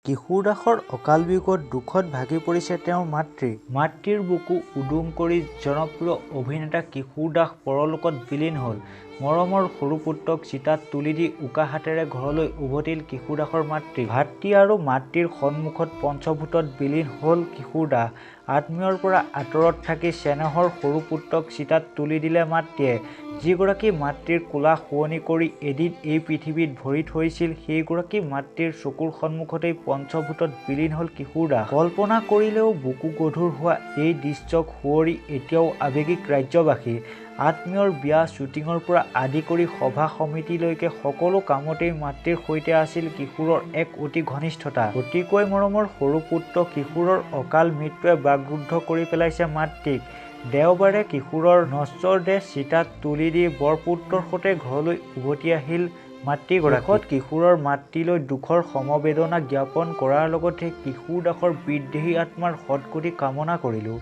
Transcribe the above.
কিশোৰ দাসৰ অকাল বিয়োগত দুখত ভাগি পৰিছে তেওঁৰ মাতৃ। মাতৃৰ বুকু উদুম কৰি জনপ্ৰিয় অভিনেতা কিশোৰ দাস পৰলোকত বিলীন হ'ল। মৰমৰ সৰু পুত্ৰক চিতাত তুলি দি উকা হাতেৰে ঘৰলৈ উভতিল কিশোৰ দাসৰ মাতৃ। ভাতৃ আৰু মাতৃৰ সন্মুখত পঞ্চভূতত বিলীন হ'ল কিশোৰ দাস। আত্মীয়ৰ পৰা আঁতৰত থাকি চেনেহৰ সৰু পুত্ৰক চিতাত তুলি দিলে মাতৃয়ে। যিগৰাকী মাতৃৰ কোলা শুৱনি কৰি এদিন এই পৃথিৱীত ভৰি থৈছিল, সেইগৰাকী মাতৃৰ চকুৰ সন্মুখতেই পঞ্চভূতত বিলীন হ'ল কিশোৰ দাস। কল্পনা কৰিলেও বুকু গধুৰ হোৱা এই দৃশ্যক সুঁৱৰি এতিয়াও আৱেগিক ৰাজ্যবাসী। আত্মীয়ৰ বিয়া শ্বুটিঙৰ পৰা আদি কৰি সভা সমিতিলৈকে সকলো কামতেই মাতৃৰ সৈতে আছিল কিশোৰৰ এক অতি ঘনিষ্ঠতা। অতিকৈ মৰমৰ সৰু পুত্ৰ কিশোৰৰ অকাল মৃত্যুৱে বাকৰুদ্ধ কৰি পেলাইছে মাতৃক। দেওবাৰে কিশোৰৰ নশ্বৰ দেহ চিতাত তুলি দি বৰপুত্ৰৰ সৈতে ঘৰলৈ উভতি আহিল মাতৃগৰাকী। কিশোৰৰ মাতৃলৈ দুখৰ সমবেদনা জ্ঞাপন কৰাৰ লগতে কিশোৰ দাসৰ বিদ্ৰোহী আত্মাৰ সদ্গতি কামনা কৰিলোঁ।